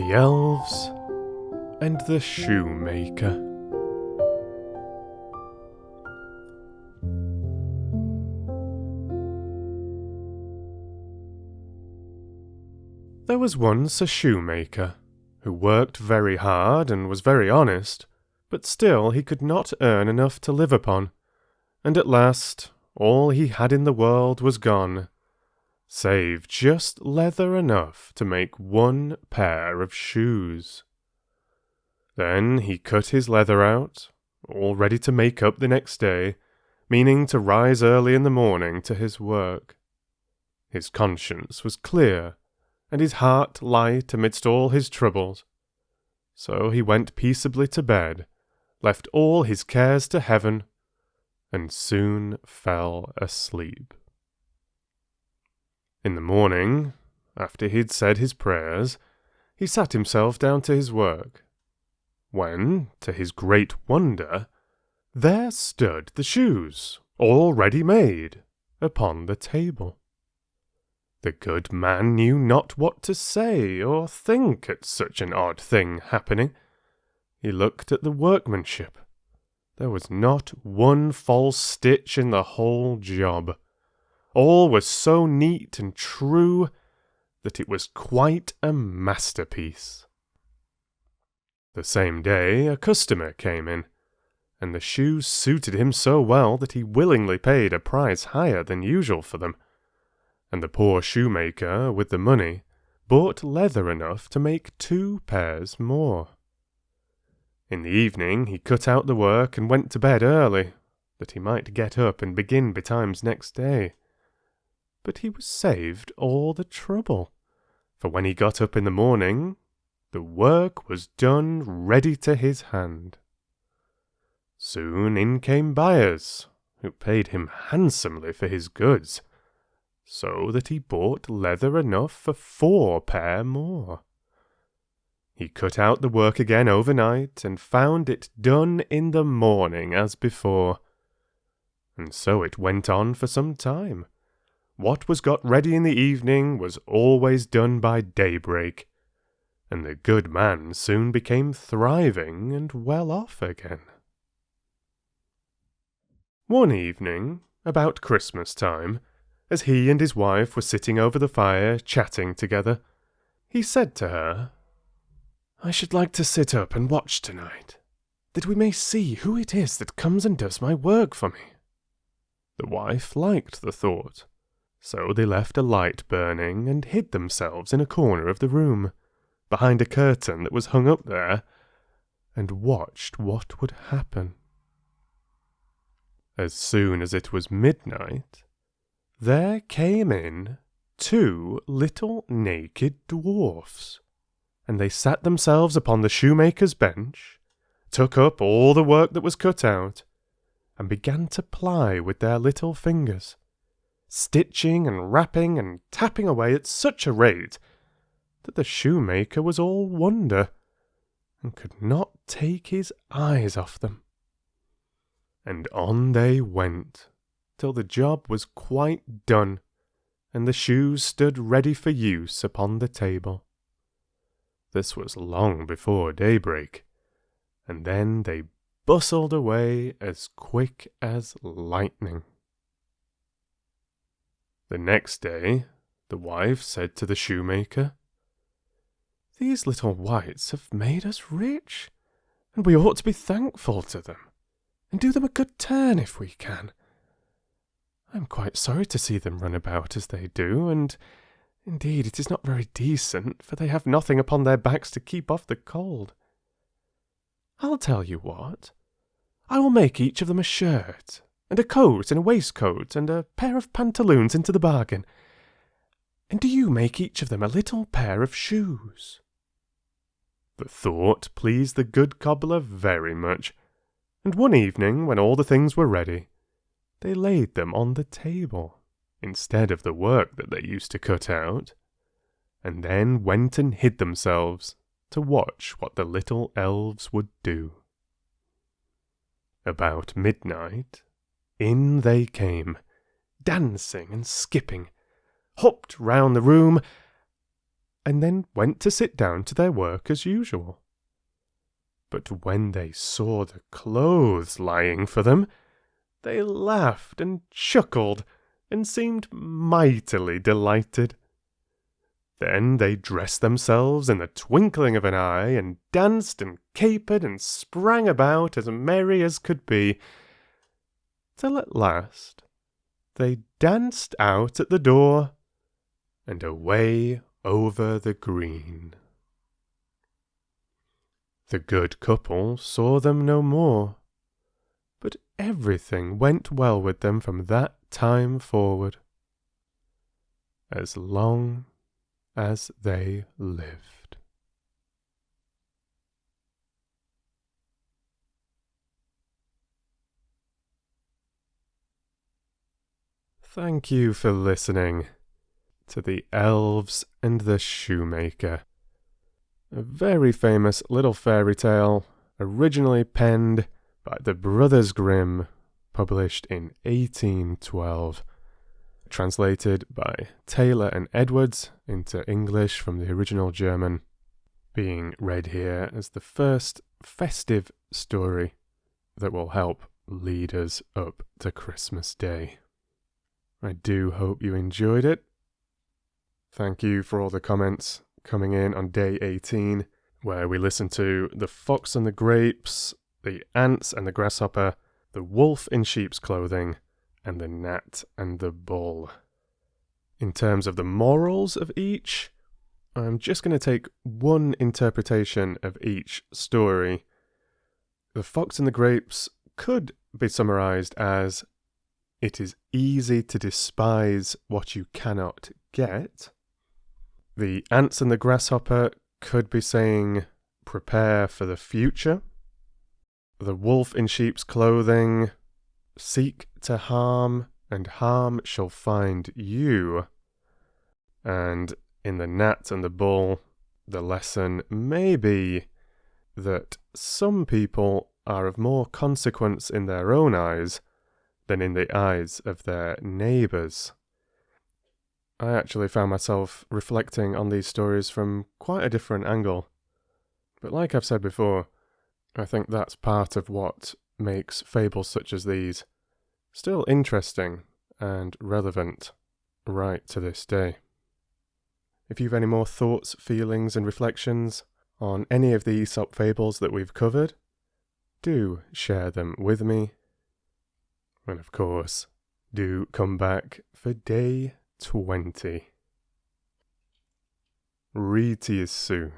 The Elves and the Shoemaker. There was once a shoemaker who worked very hard and was very honest, but still he could not earn enough to live upon, and at last all he had in the world was gone, save just leather enough to make one pair of shoes. Then he cut his leather out, all ready to make up the next day, meaning to rise early in the morning to his work. His conscience was clear, and his heart light amidst all his troubles. So he went peaceably to bed, left all his cares to heaven, and soon fell asleep. In the morning, after he'd said his prayers, he sat himself down to his work, when, to his great wonder, there stood the shoes, all ready made, upon the table. The good man knew not what to say or think at such an odd thing happening. He looked at the workmanship. There was not one false stitch in the whole job. All was so neat and true that it was quite a masterpiece. The same day a customer came in, and the shoes suited him so well that he willingly paid a price higher than usual for them. And the poor shoemaker, with the money, bought leather enough to make 2 pairs more. In the evening he cut out the work and went to bed early, that he might get up and begin betimes next day. But he was saved all the trouble, for when he got up in the morning, the work was done ready to his hand. Soon in came buyers, who paid him handsomely for his goods, so that he bought leather enough for 4 pair more. He cut out the work again overnight, and found it done in the morning as before. And so it went on for some time. What was got ready in the evening was always done by daybreak, and the good man soon became thriving and well off again. One evening, about Christmas time, as he and his wife were sitting over the fire chatting together, he said to her, "I should like to sit up and watch tonight, that we may see who it is that comes and does my work for me." The wife liked the thought, so they left a light burning and hid themselves in a corner of the room, behind a curtain that was hung up there, and watched what would happen. As soon as it was midnight, there came in 2 little naked dwarfs, and they sat themselves upon the shoemaker's bench, took up all the work that was cut out, and began to ply with their little fingers, stitching and rapping and tapping away at such a rate that the shoemaker was all wonder, and could not take his eyes off them. And on they went, till the job was quite done, and the shoes stood ready for use upon the table. This was long before daybreak, and then they bustled away as quick as lightning. The next day the wife said to the shoemaker, "These little wights have made us rich, and we ought to be thankful to them, and do them a good turn if we can. I am quite sorry to see them run about as they do, and indeed it is not very decent, for they have nothing upon their backs to keep off the cold. I'll tell you what, I will make each of them a shirt, and a coat and a waistcoat, and a pair of pantaloons into the bargain, and do you make each of them a little pair of shoes." The thought pleased the good cobbler very much, and one evening, when all the things were ready, they laid them on the table, instead of the work that they used to cut out, and then went and hid themselves to watch what the little elves would do. About midnight, in they came, dancing and skipping, hopped round the room, and then went to sit down to their work as usual. But when they saw the clothes lying for them, they laughed and chuckled and seemed mightily delighted. Then they dressed themselves in the twinkling of an eye, and danced and capered and sprang about as merry as could be, till at last they danced out at the door and away over the green. The good couple saw them no more, but everything went well with them from that time forward, as long as they lived. Thank you for listening to the Elves and the Shoemaker, a very famous little fairy tale originally penned by the Brothers Grimm, published in 1812, translated by Taylor and Edwards into English from the original German, being read here as the first festive story that will help lead us up to Christmas Day. I do hope you enjoyed it. Thank you for all the comments coming in on day 18, where we listened to The Fox and the Grapes, The Ants and the Grasshopper, The Wolf in Sheep's Clothing, and The Gnat and the Bull. In terms of the morals of each, I'm just going to take one interpretation of each story. The Fox and the Grapes could be summarized as, it is easy to despise what you cannot get. The Ants and the Grasshopper could be saying, prepare for the future. The Wolf in Sheep's Clothing, seek to harm, and harm shall find you. And in The Gnat and the Bull, the lesson may be that some people are of more consequence in their own eyes than in the eyes of their neighbours. I actually found myself reflecting on these stories from quite a different angle. But like I've said before, I think that's part of what makes fables such as these still interesting and relevant right to this day. If you've any more thoughts, feelings and reflections on any of the Aesop fables that we've covered, do share them with me. And of course, do come back for day 20. Read to you soon.